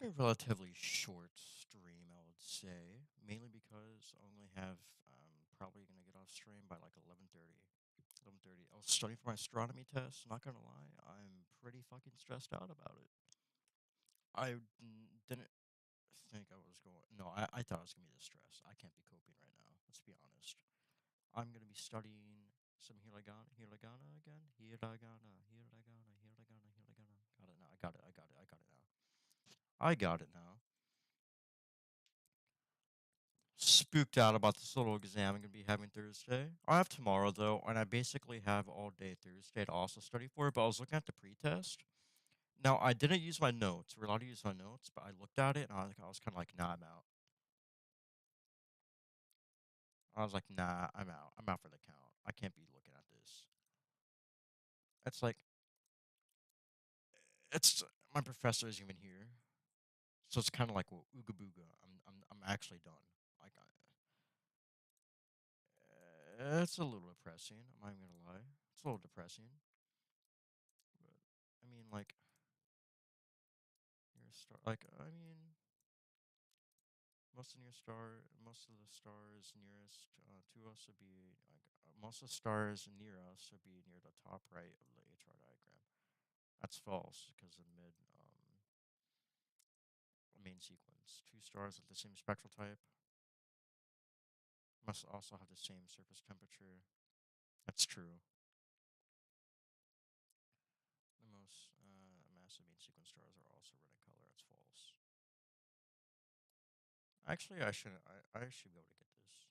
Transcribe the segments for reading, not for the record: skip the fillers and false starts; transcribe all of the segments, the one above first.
A relatively short stream, I would say, mainly because I only have probably gonna get off stream by like 11:30. 11:30. I was studying for my astronomy test. Not gonna lie, I'm pretty fucking stressed out about it. Didn't think I was going. No, I thought I was gonna be this stressed. I can't be coping right now. Let's be honest. I'm gonna be studying some hiragana again. Hiragana. Got it now. I got it. I got it. I got it now. I got it now. Spooked out about this little exam I'm gonna be having Thursday. I have tomorrow though, and I basically have all day Thursday to also study for it. But I was looking at the pretest. Now I didn't use my notes. We're allowed to use my notes, but I looked at it and I was kind of like, nah, I'm out. I was like, nah, I'm out. I'm out for the count. I can't be looking at this. It's like it's my professor isn't even here, so it's kind of like well, ooga booga. I'm actually done. Like it's a little depressing. I'm not even gonna lie. It's a little depressing. But I mean, like near star. Like I mean, most of the stars nearest to us would be like most of the stars near us would be near the top right of the HR diagram. That's false because the main sequence, two stars of the same spectral type must also have the same surface temperature. That's true. The most massive main sequence stars are also red in color. That's false. Actually, I shouldn't. I should be able to get this.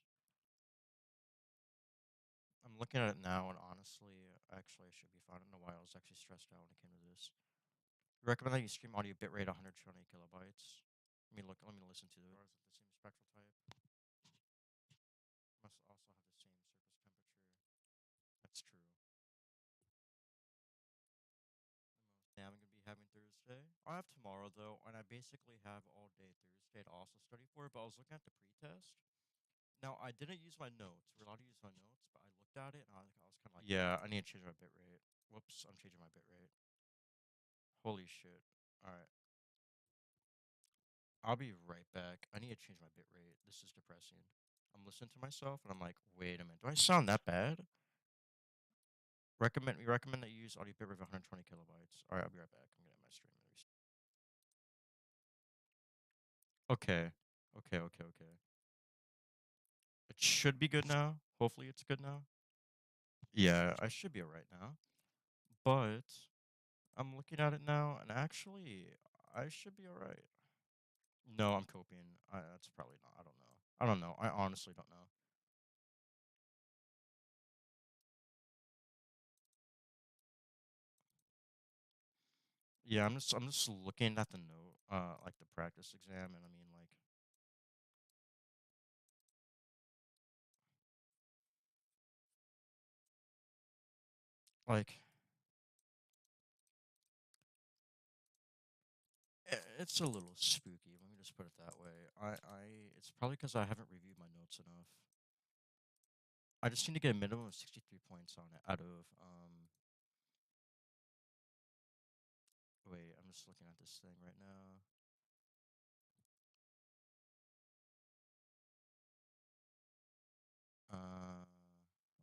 I'm looking at it now, and honestly, actually, I should be fine. I don't know why I was actually stressed out when it came to this. Recommend that you stream audio bitrate 120 kilobytes. Let me look. Let me listen to it. Stars of the same spectral type must also have the same surface temperature. That's true. Yeah, I'm gonna be having Thursday. I have tomorrow though, and I basically have all day Thursday to also study for it. But I was looking at the pretest. Now I didn't use my notes. We're allowed to use my notes, but I looked at it and I was kind of like, yeah, I need to change my bitrate. Whoops, I'm changing my bitrate. Holy shit! All right, I'll be right back. I need to change my bitrate. This is depressing. I'm listening to myself and I'm like, wait a minute, do I sound that bad? Recommend that you use audio bitrate of 120 kilobytes. All right, I'll be right back. I'm gonna end my stream. Okay, okay. It should be good now. Hopefully, it's good now. Yeah, I should be alright now. But I'm looking at it now, and actually, I should be alright. No, I'm coping. That's probably not. I don't know. I don't know. I honestly don't know. Yeah, I'm just looking at the note, like the practice exam, and I mean, like it's a little spooky. Let me just put it that way. It's probably because I haven't reviewed my notes enough. I just need to get a minimum of 63 points on it out of Wait, I'm just looking at this thing right now.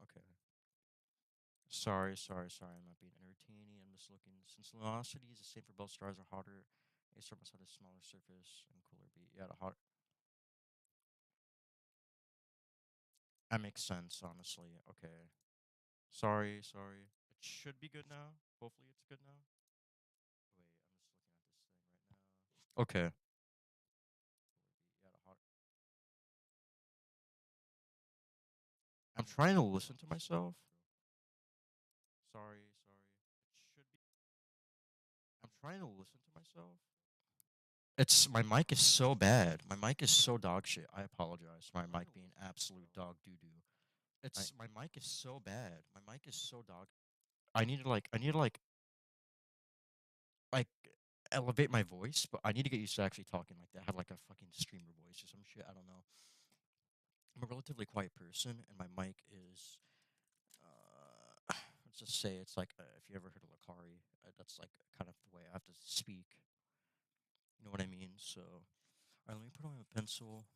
Okay. Sorry. I'm not being entertaining. I'm just looking. Since luminosity is the same for both stars are hotter, a star must have a smaller surface and cooler beat. Yeah, the hot. That makes sense, honestly. Okay. Sorry. It should be good now. Hopefully, it's good now. Wait, I'm just looking at this thing right now. Okay. Yeah, the hot. I'm trying to listen to myself. Sorry. It should be. I'm trying to listen to myself. It's my mic is so bad. My mic is so dog shit. I apologize. My mic being absolute dog doo doo. It's my mic is so bad. My mic is so dog. I need to like elevate my voice, but I need to get used to actually talking like that. Have like a fucking streamer voice or some shit. I don't know. I'm a relatively quiet person, and my mic is. Let's just say it's like if you ever heard of Lakari, that's like kind of the way I have to speak. You know what I mean? So, all right, let me put on my pencil,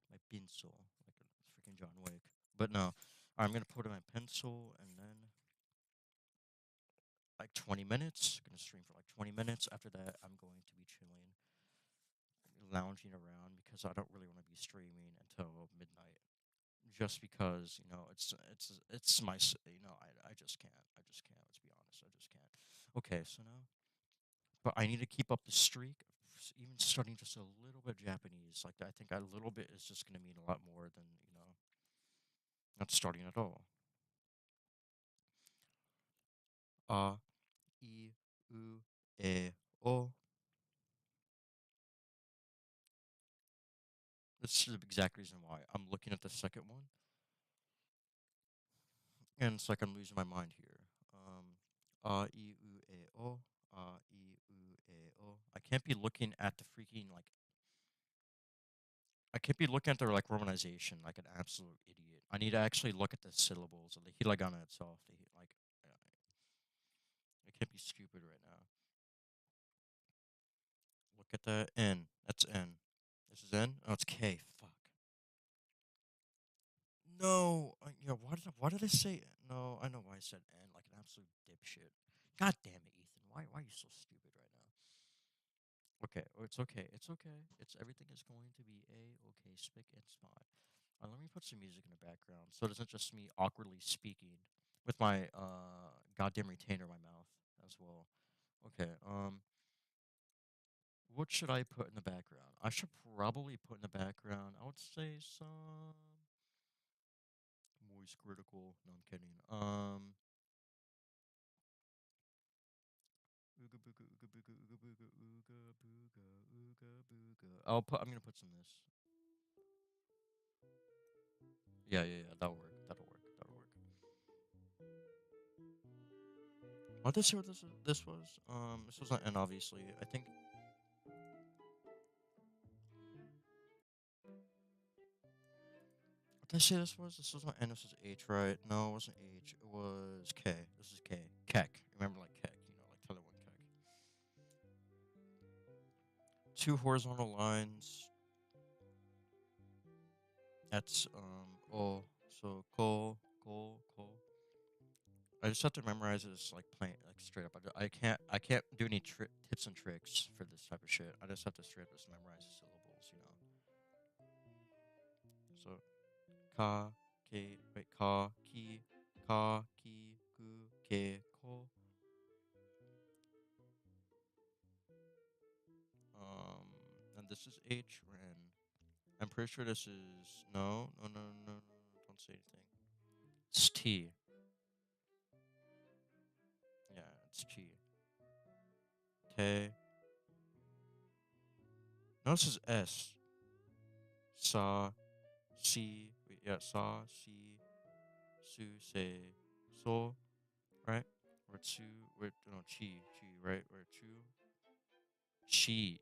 my pencil, like a freaking John Wick. But no, all right, I'm gonna put on my pencil and then like 20 minutes. Gonna stream for like 20 minutes. After that, I'm going to be chilling, lounging around because I don't really want to be streaming until midnight. Just because it's my I just can't. I just can't. Let's be honest. I just can't. Okay, so now, but I need to keep up the streak. Even studying just a little bit Japanese, like I think a little bit is just gonna mean a lot more than not starting at all. A I U E O. This is the exact reason why I'm looking at the second one, and it's like I'm losing my mind here. A I U E O. A I U E O. I can't be looking at the freaking like. I can't be looking at the like romanization like an absolute idiot. I need to actually look at the syllables of the hiragana itself. I can't be stupid right now. Look at the N. That's N. This is N. Oh, it's K. Fuck. No. Why did I say no? I know why I said N like an absolute dipshit. God damn it, Ethan. Why are you so stupid right now? Okay, it's okay. It's okay. It's everything is going to be a okay. Spick and spot. Let me put some music in the background so it isn't just me awkwardly speaking with my goddamn retainer in my mouth as well. Okay. What should I put in the background? I should probably put in the background. I would say some moist critical. No, I'm kidding. Ooga booga ooga booga ooga booga ooga booga ooga booga. I'm gonna put some this. Yeah. That'll work. That'll work. That'll work. What did I say what this was? This was not N obviously. I think what did I say this was? This was not N, this was H, right? No, it wasn't H. It was K. This is K. Keck. Remember like Keck, like Taiwan Keck. Two horizontal lines. That's oh so ko. I just have to memorize this like plain like straight up. I can't do any tips and tricks for this type of shit. I just have to straight up just memorize the syllables. So ka ke wait ka ki ku ke ko. Um, and this is H or N. I'm pretty sure this is no. Don't say anything. It's T. Yeah, it's T. Te. No, this is S. Sa si. Wait, yeah, sa si su se so. Right? Or two. Wait, no, chi. Right? Or two. It's she.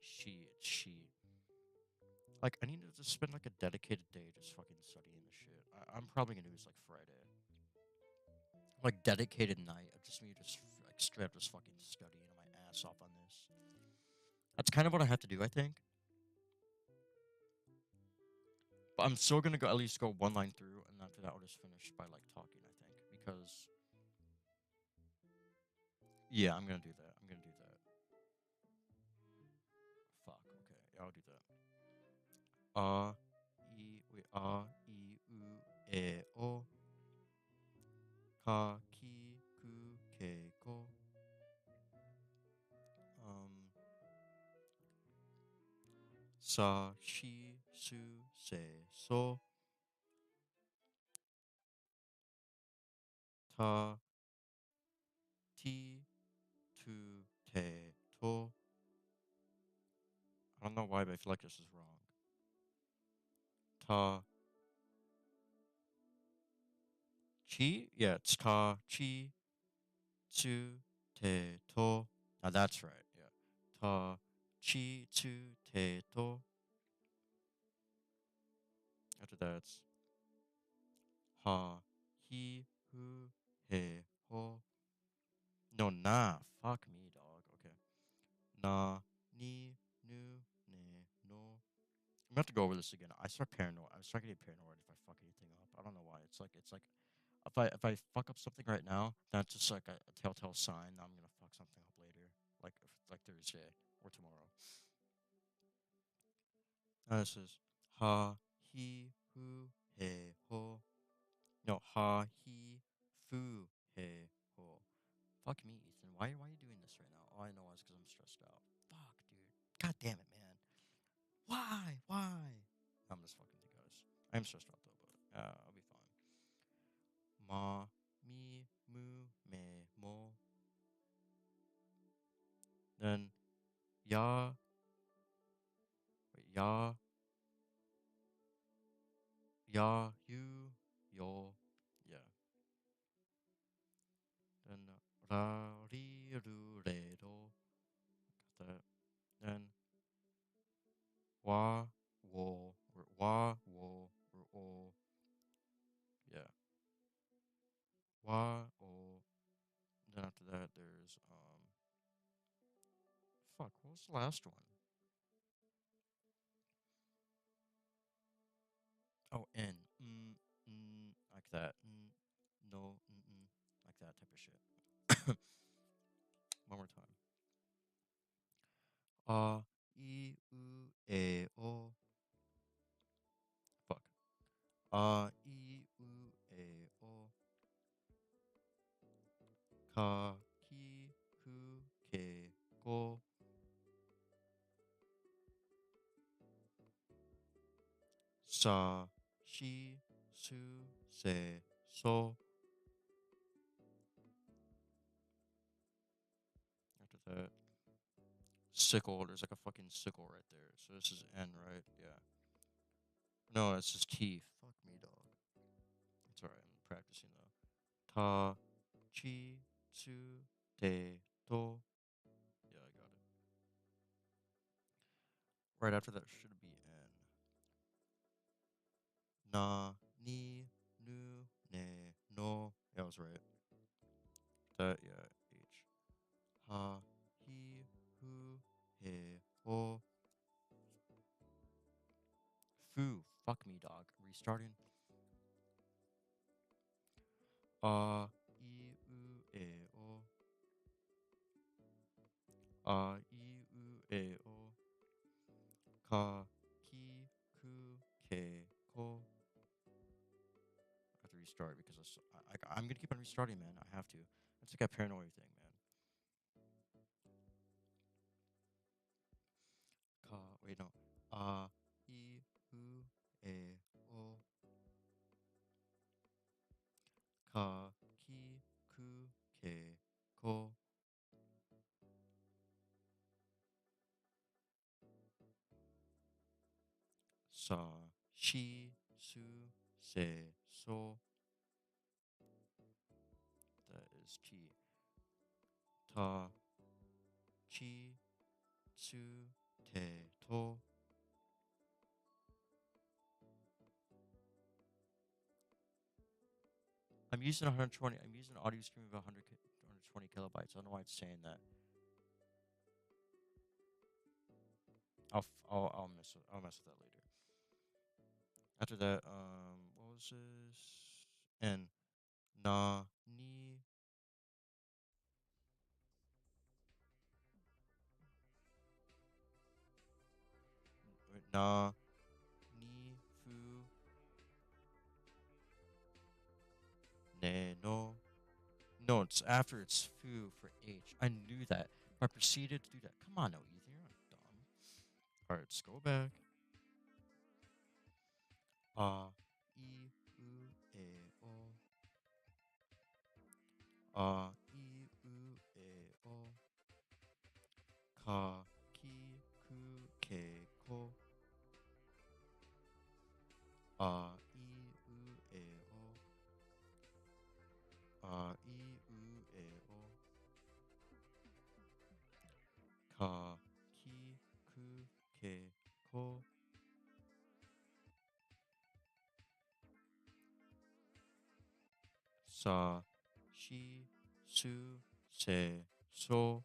Like, I need to just spend like a dedicated day just fucking studying this shit. I'm probably gonna do this like Friday. Like dedicated night of just me just like straight up just fucking studying my ass off on this. That's kind of what I have to do, I think. But I'm still gonna go at least go one line through, and after that I'll just finish by like talking. I think because yeah, I'm gonna do that. I'm gonna do that. Fuck. Okay, yeah, I'll do that. A o ka ki ku ke ko. Um, sa shi su se so ta ti tu te to. I don't know why, but I feel like this is wrong. Ta chi? Yeah, it's ta chi tsu te to. Now that's right. Yeah. Ta chi tsu te to. After that, it's ha hi hu he ho. No, nah. Fuck me, dog. Okay. Na ni nu to go over this again. I start paranoid. I start getting paranoid if I fuck anything up. I don't know why. It's like if I fuck up something right now, that's just like a telltale sign that I'm gonna fuck something up later, like Thursday or tomorrow. This is ha he hu he ho. No, ha he fu he ho. Fuck me, Ethan. Why are you doing this right now? All I know is because I'm stressed out. Fuck, dude. God damn it, man. Why? Why? I'm just fucking with you guys. I'm stressed out though, but I'll be fine. Ma, mi, mu, me, mo. Then ya, wait, ya, ya, you, yo. Yeah. Then ra, ri, ru, re, do. Got that. Then wa, wo, or wa, wo, or o. Yeah. Wa, o. Then after that, there's fuck. What was the last one? Oh, N. Like that. No, like that type of shit. One more time. A, I, U, E, O. Fuck. A, I, U, E, O. Ka, ki, ku, ke, ko. Sa, shi, su, se, so. After that, sickle. There's like a fucking sickle right there. So this is N, right? Yeah. No, it's just T. Fuck me, dog. It's alright. I'm practicing though. Ta, chi, tsu, te, to. Yeah, I got it. Right after that should be N. Na, ni, nu, ne, no. Yeah, I was right. That, yeah, H. Ha, he, hu, he, ho. Foo. Fuck me, dog. Restarting. A, I, U, E, O. A, I, U, E, O. Ka, ki, ku, ke, ko. I have to restart because I'm gonna keep on restarting, man. I have to. It's like a paranoid thing, man. Ka, wait, no. A, I, U, E, O. Ka, ki, ku, ke, ko. Sa, shi, su, se, so. That is T. Ta, chi, tsu, te, to. I'm using 120. I'm using an audio stream of 120 kilobytes. I don't know why it's saying that. I'll mess with that later. After that, what was this? And na ni na ni fu ne no. No, it's after it's fu for H. I knew that. I proceeded to do that. Come on, no, Ethan, you're not dumb. All right, let's go back. A, I, U, E, O. A, I, U, E, O. Ka, ki, ku, ke, ko. A, I, U, E, O. A, I, U, E, O. Ka, ki, ku, ke, ko. Sa, shi, su, se, so.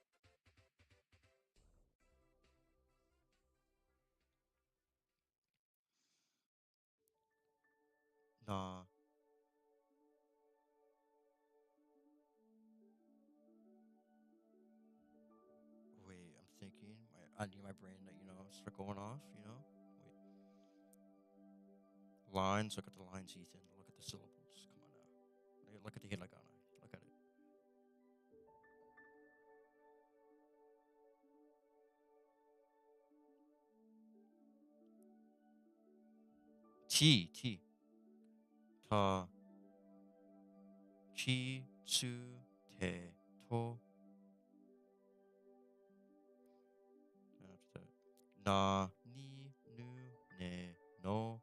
Nah. Wait, I'm thinking. I need my brain to, start going off, Wait. Lines. Look at the lines, Ethan. Look at the syllables. Come on now. Look at the hiragana. Look at it. T. T. Ta. Chi. Tsu. Te. To. And after that. Na. Ni. Nu. Ne. No.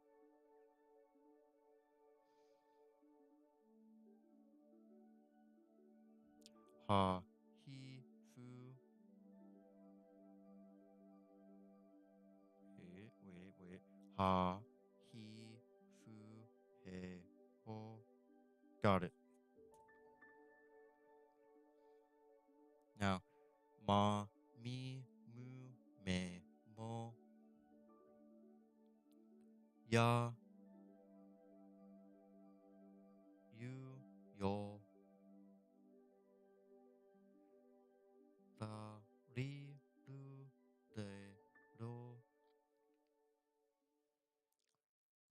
Ha. He. Fu. Wait. Ha. He. Fu. He. Ho. Got it. Now. Ma. Mi. Mu. Me. Mo. Ya. You. Yo. La. Ri. Lu. De. Do.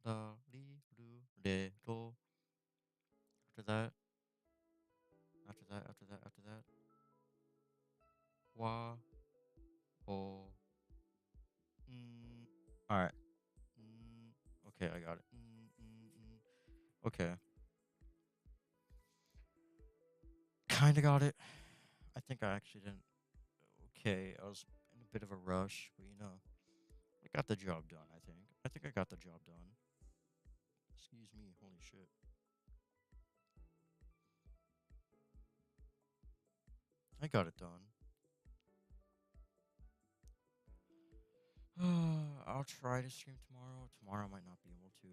La. Ri. Lu. De. Do. After that. After that. Wa. O. Mm. All right. Mm. Okay, I got it. Okay. Kind of got it. I think I actually didn't. Okay, I was in a bit of a rush, but I got the job done, I think. I think I got the job done. Excuse me, holy shit. I got it done. I'll try to stream tomorrow. Tomorrow I might not be able to.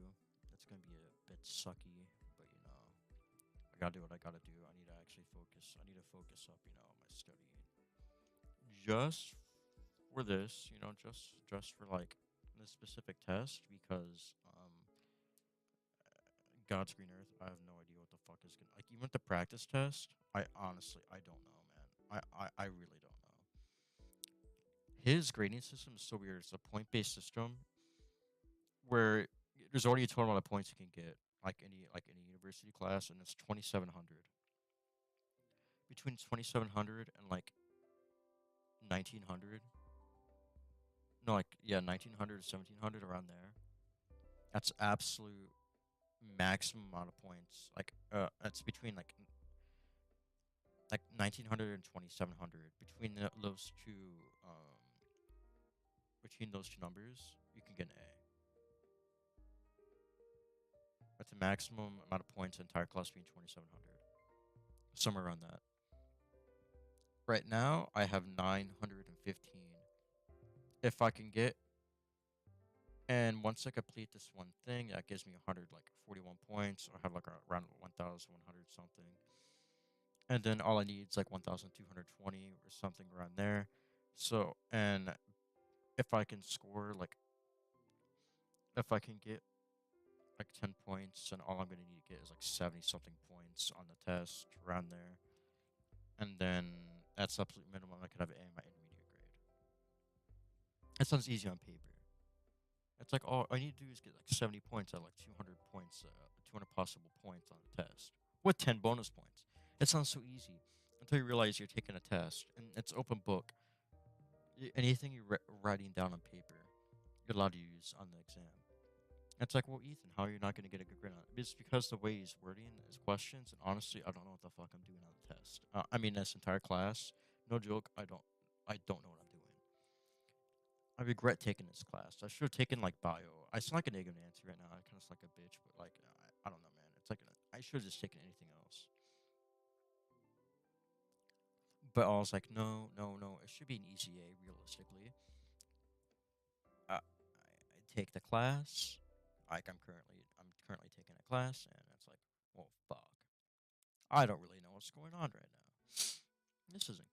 That's gonna be a bit sucky, but I gotta do what I gotta do. I need to actually focus. I need to focus up, on my studying. Just for this, just for like this specific test because God's green earth, I have no idea what the fuck is gonna like even with the practice test, I honestly I don't know, man. I really don't know. His grading system is so weird. It's a point based system where there's already a total amount of points you can get, like any university class, and it's 2,700. Between 2,700 and like 1,900. No, like yeah, 1,900 to 1,700 around there. That's absolute maximum amount of points. That's between like 1,900 and 2,700. Between those two numbers, you can get an A. That's the maximum amount of points in entire class being 2,700. Somewhere around that. Right now, I have 915. If I can get, and once I complete this one thing, that gives me 41 points. I have like around 1,100 something. And then all I need is like 1,220 or something around there. So, and if I can score if I can get like 10 points, and all I'm going to need to get is like 70 something points on the test around there. And then that's absolute minimum. I could have A in my intermediate grade. That sounds easy on paper. It's like all I need to do is get like 70 points at like 200 points, 200 possible points on the test with 10 bonus points. It sounds so easy until you realize you're taking a test and it's open book. Anything you're writing down on paper, you're allowed to use on the exam. It's like, well, Ethan, how are you not going to get a good grade on it? It's because the way he's wording his questions, and honestly, I don't know what the fuck I'm doing on the test. I mean, this entire class, no joke, I don't know what I'm doing. I regret taking this class. I should have taken like bio. I sound like an ignorant Nancy right now. I kind of sound like a bitch, but like, I don't know, man. It's like I should have just taken anything else. But I was like, no, no, no. It should be an easy A, realistically. I take the class. I'm currently taking a class, and it's like, well, fuck. I don't really know what's going on right now. This isn't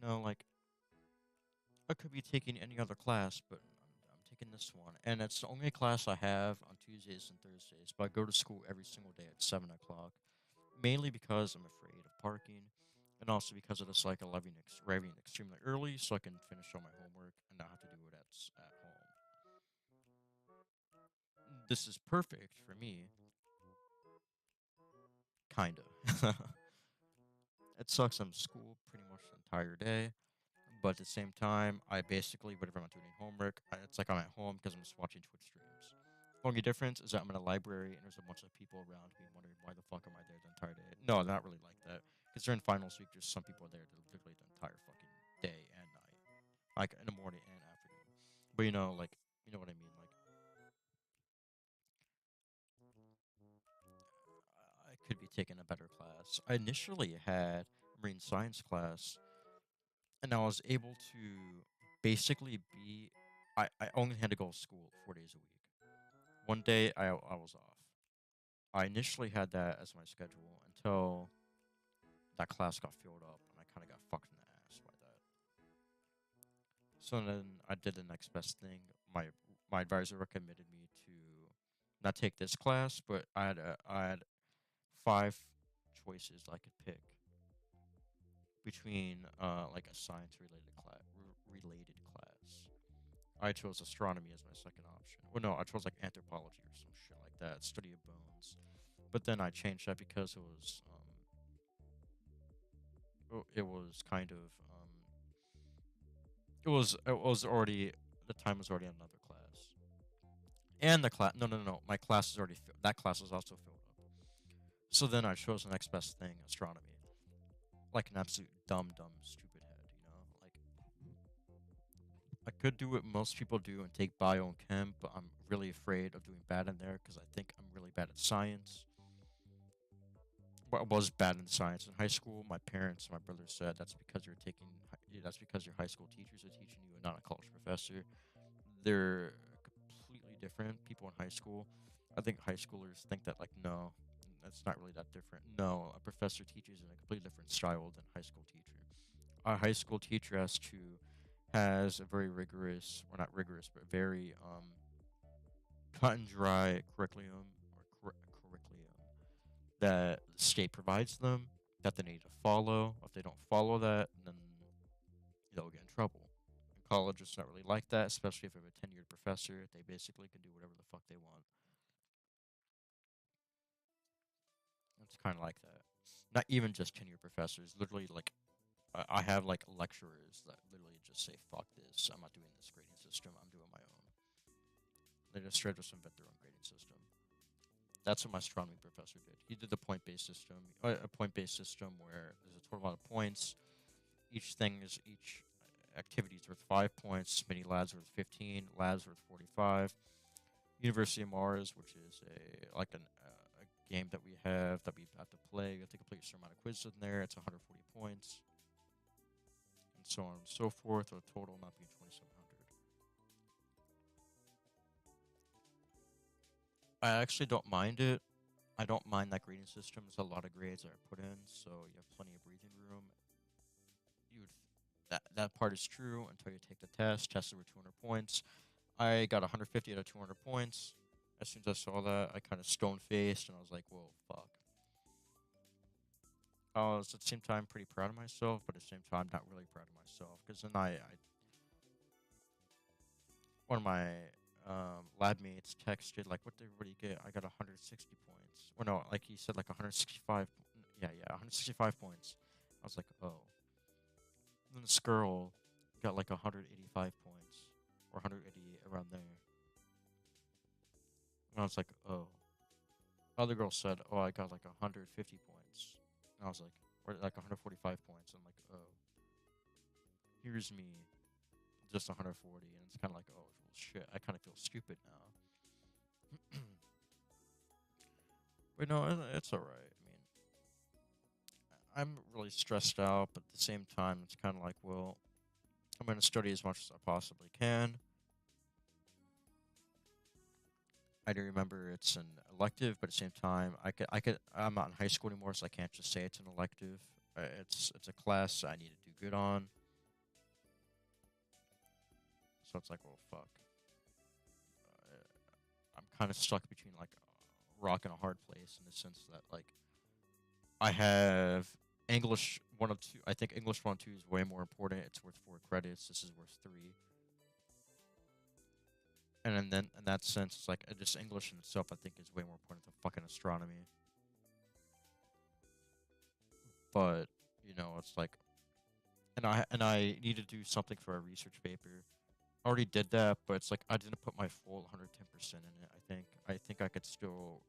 good. Like I could be taking any other class, but I'm taking this one, and it's the only class I have on Tuesdays and Thursdays. But I go to school every single day at 7 o'clock, mainly because I'm afraid of parking, and also because of the cycle of arriving extremely early, so I can finish all my homework and not have to do it at home. This is perfect for me, kinda. It sucks. I'm in school pretty much the entire day. But at the same time, I basically, whenever I'm not doing any homework, it's like I'm at home because I'm just watching Twitch streams. Only difference is that I'm in a library and there's a bunch of people around me wondering why the fuck am I there the entire day. No, not really like that. Because during finals week, there's some people there literally the entire fucking day and night, like in the morning and afternoon. But like you know what I mean. Like I could be taking a better class. I initially had marine science class, and I was able to basically be. I only had to go to school 4 days a week. One day I was off. I initially had that as my schedule until that class got filled up, and I kind of got fucked in the ass by that. So then I did the next best thing. My advisor recommended me to not take this class, but I had five choices I could pick between like a science related class. I chose astronomy as my second option. Well, no, I chose like anthropology or some shit like that, study of bones. But then I changed that because it was kind of it was already the time was already on another class, and the class no, my class is already that class was also filled up. So then I chose the next best thing, astronomy, like an absolute dumb stupid head, like I could do what most people do and take bio and chem, but I'm really afraid of doing bad in there because I think I'm really bad at science. Well, I was bad in science in high school. My parents, my brother said that's because your high school teachers are teaching you and not a college professor. They're completely different. People in high school, I think high schoolers think that like no, that's not really that different. No, a professor teaches in a completely different style than a high school teacher. A high school teacher has a very rigorous, or not rigorous, but very cut and dry curriculum curriculum that the state provides them that they need to follow. If they don't follow that, then they'll get in trouble. In college, it's not really like that, especially if you have a tenured professor. They basically can do whatever the fuck they want. It's kind of like that. Not even just tenured professors. Literally, like I have like lecturers that literally just say, "Fuck this! I'm not doing this grading system. I'm doing my own." They just try to invent their own grading system. That's what my astronomy professor did. He did the point-based system, a point-based system where there's a total amount of points. Each activity is worth 5 points. Mini labs worth 15. Labs worth 45. University of Mars, which is a game that we have to play. We have to complete a certain amount of quizzes in there. It's 140 points, and so on and so forth. With a total not being 2,700. I actually don't mind it. I don't mind that grading system. There's a lot of grades that are put in, so you have plenty of breathing room. You would that part is true until you take the test. Test over 200 points. I got 150 out of 200 points. As soon as I saw that, I kind of stone faced and I was like, "Whoa, fuck." I was at the same time pretty proud of myself, but at the same time not really proud of myself because then I one of my lab mates texted like, what do you get?" I got 160 points. Or no, like he said like 165. Yeah, 165 points. I was like, oh. And then this girl got like 185 points or 188 around there. And I was like, oh. Other girl said, oh, I got like 150 points. And I was like, or like 145 points. I'm like, oh. Here's me, just 140, and it's kind of like, oh, well, shit. I kind of feel stupid now. But no, it's all right. I mean, I'm really stressed out, but at the same time, it's kind of like, well, I'm going to study as much as I possibly can. I do remember it's an elective, but at the same time, I'm not in high school anymore, so I can't just say it's an elective. It's a class I need to do good on. So it's like, well, fuck. kind of stuck between like a rock and a hard place in the sense that like I have English one of two. I think English 102 is way more important. It's worth 4 credits. This is worth 3. And then in that sense, it's like just English in itself. I think is way more important than fucking astronomy. But it's like, and I need to do something for a research paper. I already did that, but it's like I didn't put my full 110% in it. I think I could still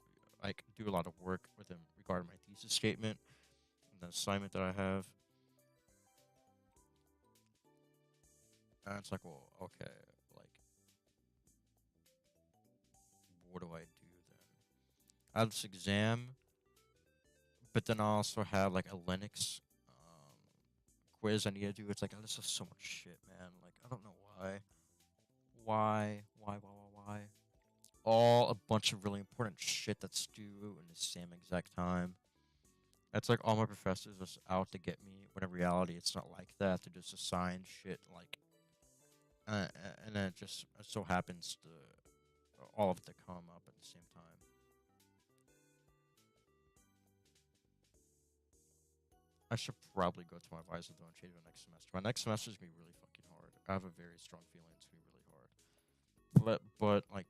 like do a lot of work with them regarding my thesis statement and the assignment that I have. And it's like, well, okay, like what do I do then? I have this exam, but then I also have like a Linux quiz I need to do. It's like this is so much shit, man. Like I don't know why. Why? All a bunch of really important shit that's due in the same exact time. It's like all my professors was out to get me, when in reality it's not like that. They just assign shit like, uh, and then it so happens to all of it to come up at the same time. I should probably go to my advisor though and change my next semester. My next semester is gonna be really fucking hard. I have a very strong feeling it's gonna be really hard. But like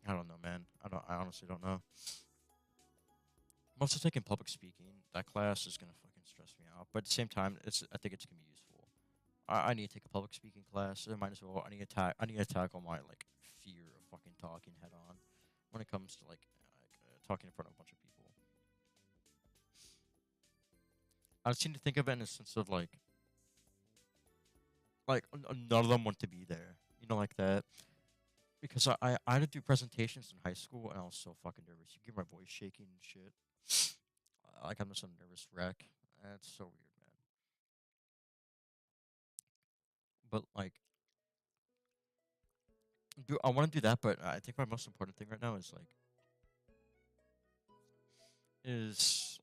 I don't know, man. I honestly don't know. I'm also taking public speaking. That class is gonna fucking stress me out. But at the same time, I think it's gonna be useful. I need to take a public speaking class. I might as well. I need to tackle my like fear of fucking talking head on when it comes to talking in front of a bunch of people. I seem to think of it in a sense of none of them want to be there. Like that. Because I had to do presentations in high school and I was so fucking nervous. You get my voice shaking and shit. Like I'm just a nervous wreck. It's so weird, man. But like, I want to do that. But I think my most important thing right now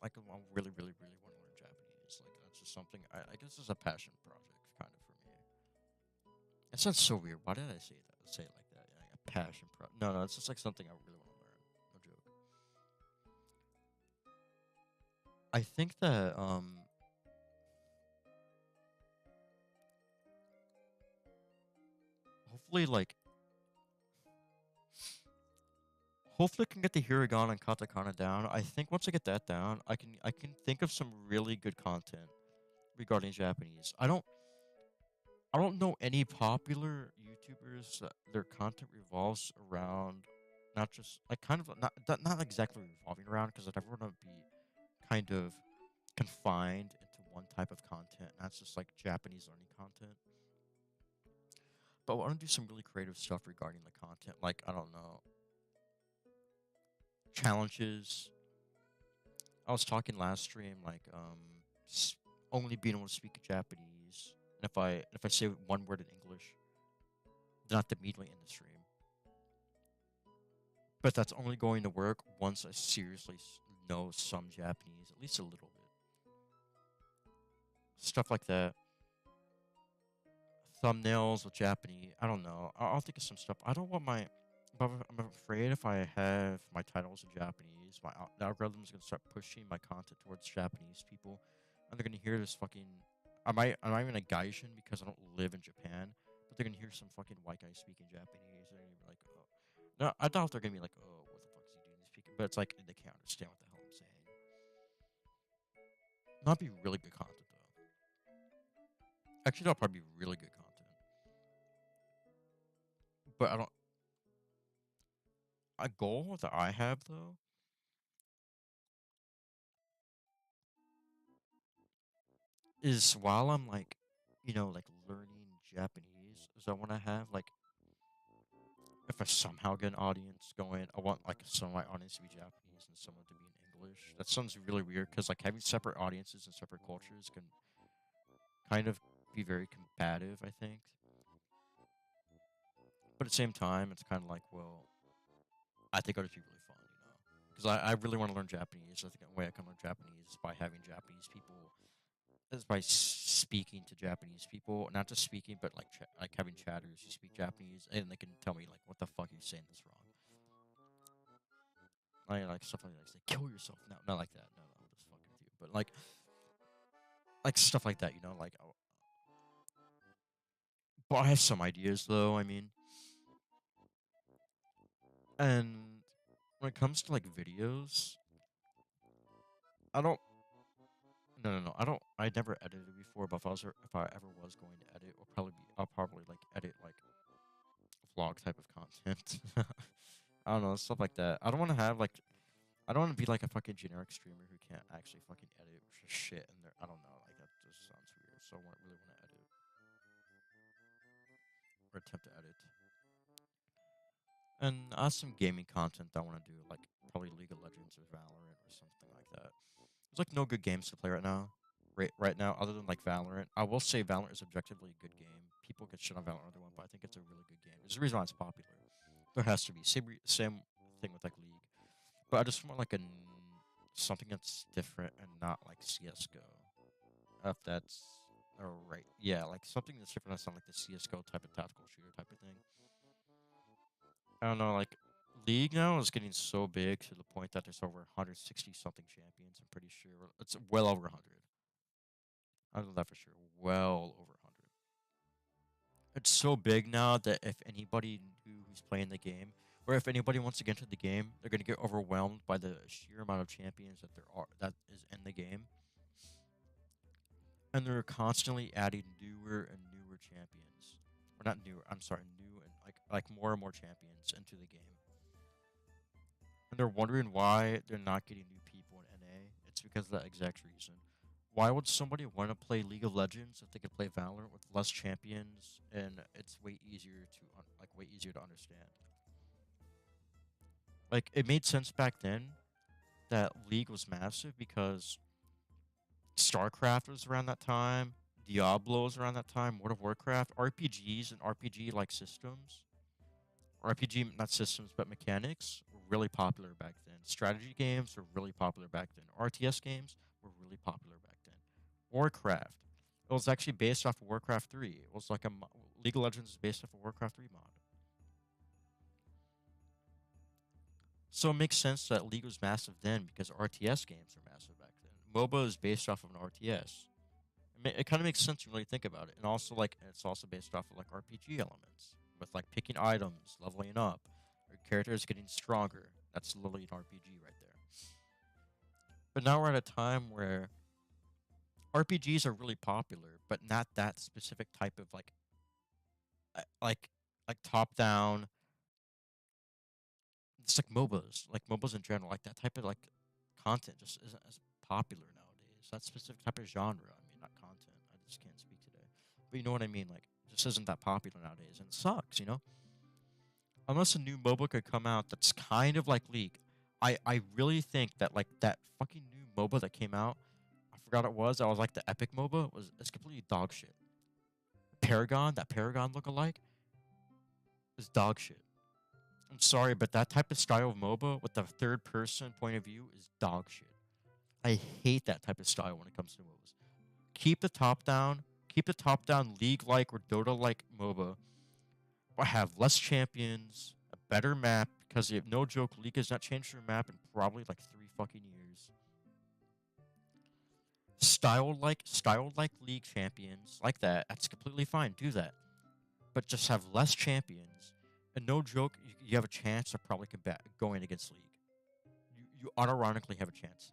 I really, really, really want to learn Japanese. Like that's just something I guess it's a passion project kind of for me. It sounds so weird. Why did I say that? Say it like that? Yeah, like a passion pro. No, it's just like something I really want to learn. No joke. I think that hopefully hopefully I can get the hiragana and katakana down. I think once I get that down, I can think of some really good content regarding Japanese. I don't know any popular YouTubers that their content revolves around not just like kind of not exactly revolving around because I never want to be kind of confined into one type of content. That's just like Japanese learning content. But I want to do some really creative stuff regarding the content. Like I don't know, challenges. I was talking last stream like s- only being able to speak Japanese, and if I say one word in English, then I have to immediately end the stream. But that's only going to work once I seriously know some Japanese, at least a little bit. Stuff like that. Thumbnails with Japanese. I don't know. I'll think of some stuff. I don't want my. But I'm afraid if I have my titles in Japanese, the algorithm is gonna start pushing my content towards Japanese people, and they're gonna hear this fucking. I'm not even a Gaijin because I don't live in Japan, but they're gonna hear some fucking white guy speaking Japanese, and they're gonna be like, oh. No, I doubt they're gonna be like, oh, what the fuck is he doing? He's speaking, but it's like they can't understand what the hell I'm saying. Not be really good content though. Actually, that'll probably be really good content. But I don't. A goal that I have though is while I'm like learning Japanese, is I want to have like if I somehow get an audience going, I want like some of my audience to be Japanese and some of it to be in English. That sounds really weird because like having separate audiences and separate cultures can kind of be very combative, I think. But at the same time, it's kind of like, well, I think it would just be really fun. Because I really want to learn Japanese. I think the way I can learn Japanese is by having Japanese people, is by speaking to Japanese people, not just speaking, but like like having chatters who speak Japanese, and they can tell me like, what the fuck are you saying this wrong? Like stuff like that. Say, kill yourself. No, not like that. No, no, I'm just fucking with you. But like stuff like that, you know. Like, but I have some ideas though. I mean, and when it comes to like videos, I don't. No, no, no. I don't. I never edited before, but if I ever was going to edit, I'll probably like edit like vlog type of content. I don't know, stuff like that. I don't want to be like a fucking generic streamer who can't actually fucking edit shit and I don't know, like that just sounds weird. So I won't really want to edit or attempt to edit. And I have some gaming content that I want to do, like probably League of Legends or Valorant or something like that. There's like no good games to play right now. Right now, other than like Valorant, I will say Valorant is objectively a good game. People get shit on Valorant other one, but I think it's a really good game. There's a reason why it's popular. There has to be same thing with like League, but I just want like something that's different and not like CS:GO. If that's right, yeah, like something that's different. That's not like the CS:GO type of tactical shooter type of thing. I don't know, like League now is getting so big to the point that there's over 160 something champions. I'm pretty sure it's well over 100. I know that for sure. Well over 100. It's so big now that if anybody new who's playing the game, or if anybody wants to get into the game, they're gonna get overwhelmed by the sheer amount of champions that is in the game, and they're constantly adding newer and newer champions, or not newer. I'm sorry, new and like more and more champions into the game, and they're wondering why they're not getting new people in NA. It's because of that exact reason. Why would somebody want to play League of Legends if they could play Valorant with less champions and it's way easier to way easier to understand? Like it made sense back then that League was massive because StarCraft was around that time, Diablo was around that time, World of Warcraft, RPGs and RPG like systems, RPG not systems but mechanics were really popular back then. Strategy games were really popular back then. RTS games were really popular back then. Warcraft. It was actually based off of Warcraft 3. It was like League of Legends is based off of Warcraft 3 mod. So it makes sense that League was massive then because RTS games were massive back then. MOBA is based off of an RTS. It kind of makes sense when you really think about it. And also like it's also based off of like RPG elements with like picking items, leveling up, your characters getting stronger. That's literally an RPG right there. But now we're at a time where RPGs are really popular, but not that specific type of uh, like like top down. It's like MOBAs in general, like that type of like content just isn't as popular nowadays. That specific type of genre. I mean, not content. I just can't speak today, but you know what I mean. Like, just isn't that popular nowadays, and it sucks. You know, unless a new MOBA could come out that's kind of like League. I really think that like that fucking new MOBA that came out. I forgot it was. I was like the Epic MOBA was. It's completely dog shit. Paragon lookalike is dog shit. I'm sorry, but that type of style of MOBA with the third person point of view is dog shit. I hate that type of style when it comes to MOBAs. Keep the top down League like or Dota like MOBA, but have less champions, a better map, because you have no joke, League has not changed their map in probably like 3 fucking years. Style like League champions, like that, that's completely fine. Do that. But just have less champions. And no joke, you have a chance of probably going against League. You unironically have a chance.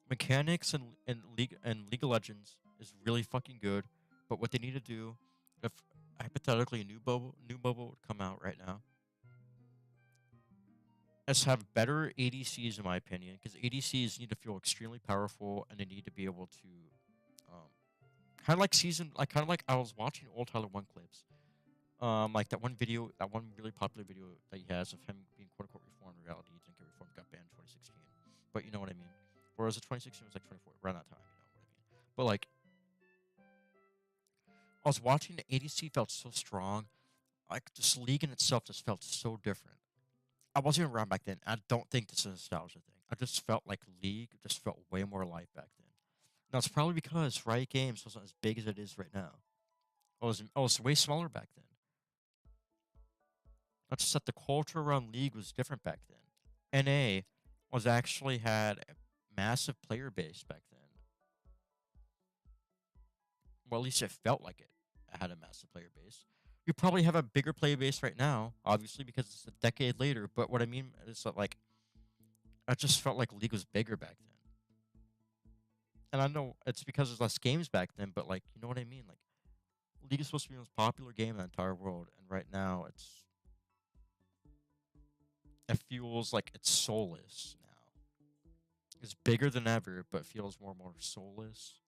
Mechanics and League of Legends is really fucking good, but what they need to do, if hypothetically a new mobile would come out right now, is have better ADCs in my opinion, because ADCs need to feel extremely powerful and they need to be able to, um, kind of like I was watching old Tyler One clips, like that one really popular video that he has of him being quote unquote reformed. In reality, he didn't get reformed, got banned in 2016, but you know what I mean. Or was it 2016? It was like 24 around that time. You know what I mean. But like I was watching the ADC felt so strong. Like this league in itself just felt so different. I wasn't even around back then. I don't think this is a nostalgia thing. I just felt like League just felt way more alive back then. That's probably because Riot Games wasn't as big as it is right now. It was way smaller back then. That's just that the culture around League was different back then. NA was actually had a massive player base back then. Well, at least it felt like it had a massive player base. You probably have a bigger player base right now, obviously, because it's a decade later. But what I mean is that, like, I just felt like League was bigger back then. And I know it's because there's less games back then, but, like, you know what I mean? Like, League is supposed to be the most popular game in the entire world, and right now it feels like it's soulless now. It's bigger than ever, but feels more and more soulless.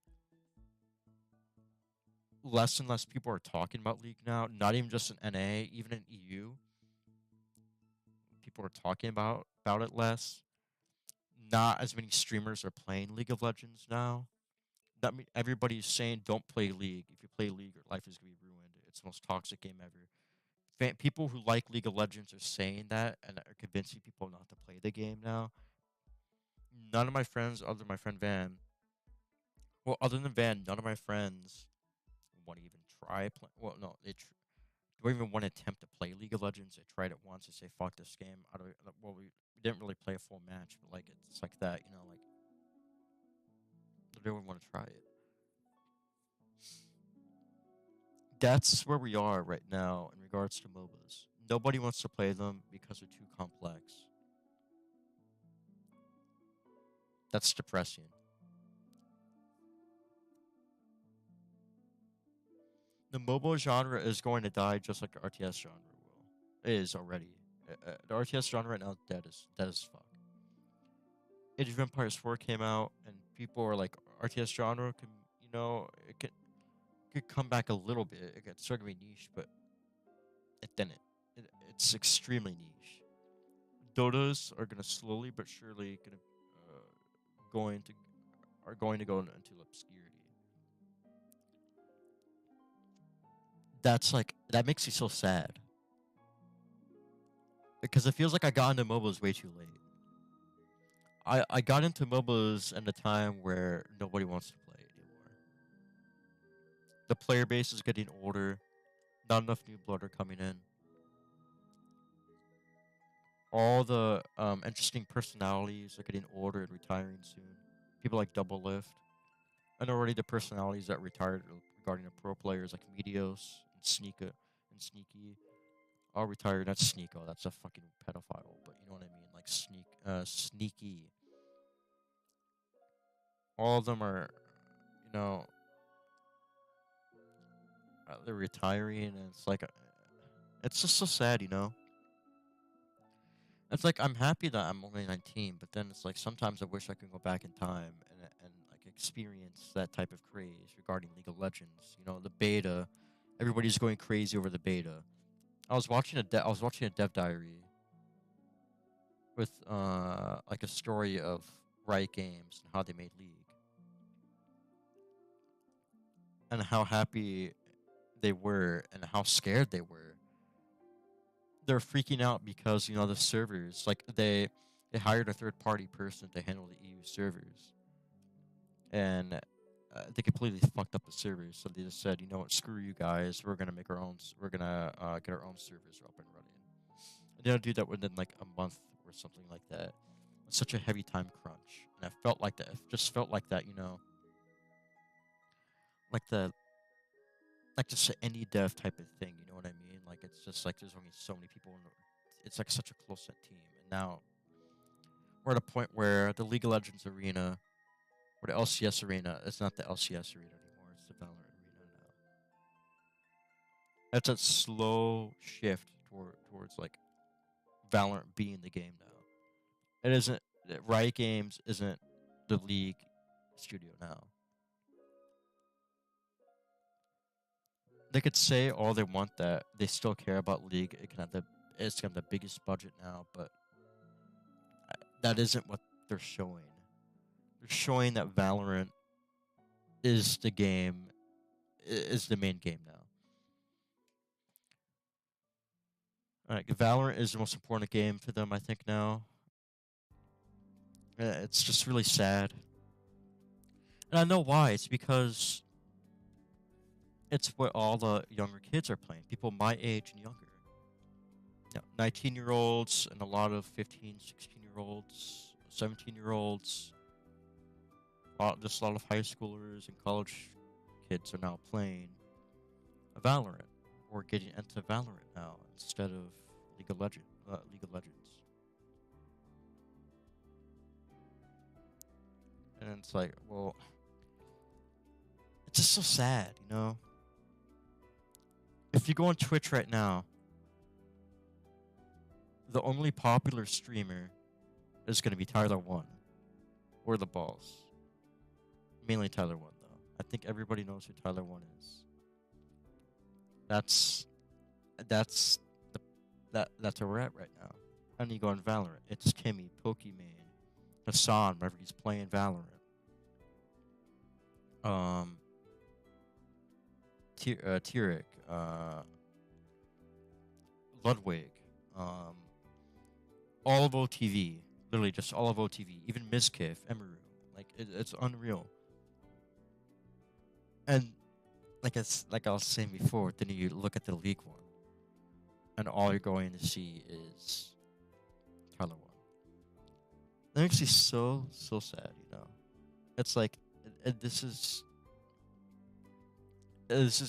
Less and less people are talking about League now. Not even just in NA, even in EU, people are talking about it less. Not as many streamers are playing League of Legends now. That mean everybody's saying don't play League. If you play League, your life is gonna be ruined. It's the most toxic game ever. People who like League of Legends are saying that and are convincing people not to play the game now. None of my friends, other than my friend Van, well, other than Van, none of my friends want to even try play. Well, no, don't even want to attempt to play League of Legends. They tried it once and say fuck this game. I don't. Well, we didn't really play a full match, but like it's like that, you know, like they don't even want to try it. That's where we are right now in regards to MOBAs. Nobody wants to play them because they're too complex. That's depressing. The mobile genre is going to die just like the RTS genre will. It is already. The RTS genre right now is dead as fuck. Age of Empires 4 came out, and people are like, RTS genre can, it could come back a little bit. It could start to be niche, but it didn't. It's extremely niche. Dotas are gonna slowly but surely going to are going to go into obscurity. That makes me so sad because it feels like I got into MOBAs way too late. I got into MOBAs at a time where nobody wants to play anymore. The player base is getting older. Not enough new blood are coming in. All the interesting personalities are getting older and retiring soon. People like Double Lift. And already the personalities that retired regarding the pro players like Medios and Sneaky all retired. That's Sneeko. That's a fucking pedophile. But you know what I mean? Like Sneaky. All of them are, you know, they're retiring, and it's like, it's just so sad, you know. It's like I'm happy that I'm only 19, but then it's like sometimes I wish I could go back in time and like experience that type of craze regarding League of Legends. You know, the beta, everybody's going crazy over the beta. I was watching a dev diary with like a story of Riot Games and how they made League and how happy they were and how scared they were. They're freaking out because the servers, like they hired a third party person to handle the EU servers, and they completely fucked up the servers. So they just said, you know what, screw you guys. We're gonna make our own. We're gonna get our own servers up and running. And they don't do that within like a month or something like that. It's such a heavy time crunch, and I felt like that. It just felt like that, like the like just an indie dev type of thing. You know what I mean? Like it's just like there's only so many people. It's like such a close knit team, and now we're at a point where the League of Legends arena or the LCS arena is not the LCS arena anymore. It's the Valorant arena now. That's a slow shift towards like Valorant being the game now. It isn't. Riot Games isn't the League studio now. They could say all they want that they still care about League. It's got the biggest budget now, but that isn't what they're showing. They're showing that Valorant is the game, is the main game now. Valorant is the most important game for them, I think now. It's just really sad. And I know why. It's because it's what all the younger kids are playing. People my age and younger. 19-year-olds and a lot of 15, 16-year-olds, 17-year-olds. Just a lot of high schoolers and college kids are now playing Valorant or getting into Valorant now instead of League of Legends. And it's like, well, it's just so sad, you know? If you go on Twitch right now, the only popular streamer is going to be Tyler One or the Balls. Mainly Tyler One, though. I think everybody knows who Tyler One is. That's that's the that's where we're at right now. And you go on Valorant. It's Kimmy, Pokimane, Hassan, whenever he's playing Valorant. Um, Tyrek, Ludwig, um, all of OTV, literally just all of OTV, even Mizkif, Emiru, like it's unreal. And like I was saying before, then you look at the league one, and all you're going to see is Tyler one. That makes me so sad, you know. It's like this is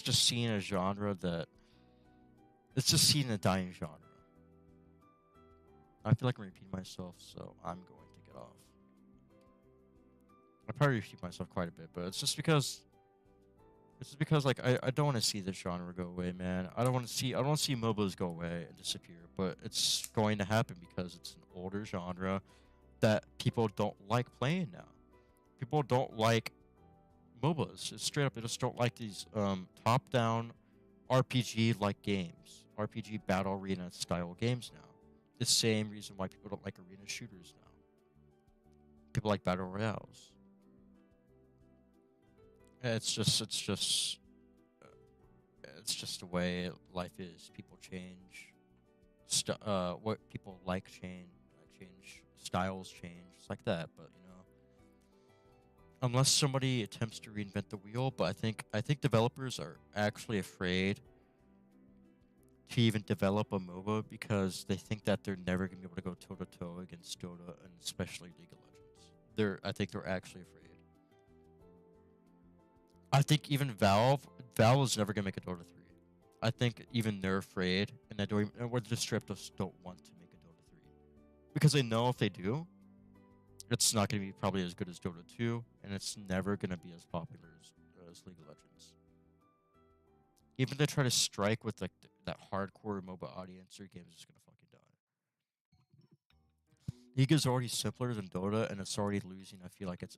just seeing a genre that it's just seeing a dying genre. I feel like I'm repeating myself, so I'm going to get off. I probably repeat myself quite a bit, but it's just because like I don't want to see this genre go away, man. I don't want to see MOBAs go away and disappear, but it's going to happen because it's an older genre that people don't like playing now. People don't like MOBAs. It's straight up, they just don't like these top down RPG like games, RPG battle arena style games now. The same reason why people don't like arena shooters now. People like battle royales. It's just the way life is. People change. What people change. Styles change. It's like that. But you know, unless somebody attempts to reinvent the wheel, but I think developers are actually afraid to even develop a MOBA because they think that they're never gonna be able to go toe to toe against Dota and especially League of Legends. I think they're actually afraid. I think even Valve is never gonna make a Dota 3. I think even they're afraid, and that don't or the strip just don't want to make a Dota 3 because they know if they do, it's not gonna be probably as good as Dota 2, and it's never gonna be as popular as League of Legends. Even if they try to strike with like that hardcore MOBA audience, your game is just gonna fucking die. League is already simpler than Dota, and it's already losing. I feel like it's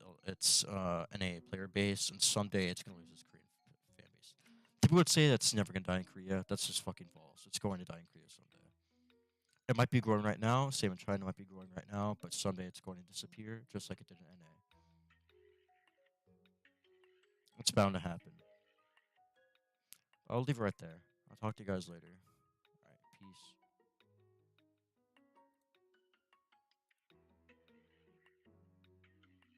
NA player base, and someday it's gonna lose its Korean fan base. People would say that's never gonna die in Korea. That's just fucking false. It's going to die in Korea someday. It might be growing right now. Same in China might be growing right now, but someday it's going to disappear, just like it did in NA. It's bound to happen. I'll leave it right there. I'll talk to you guys later. All right, peace.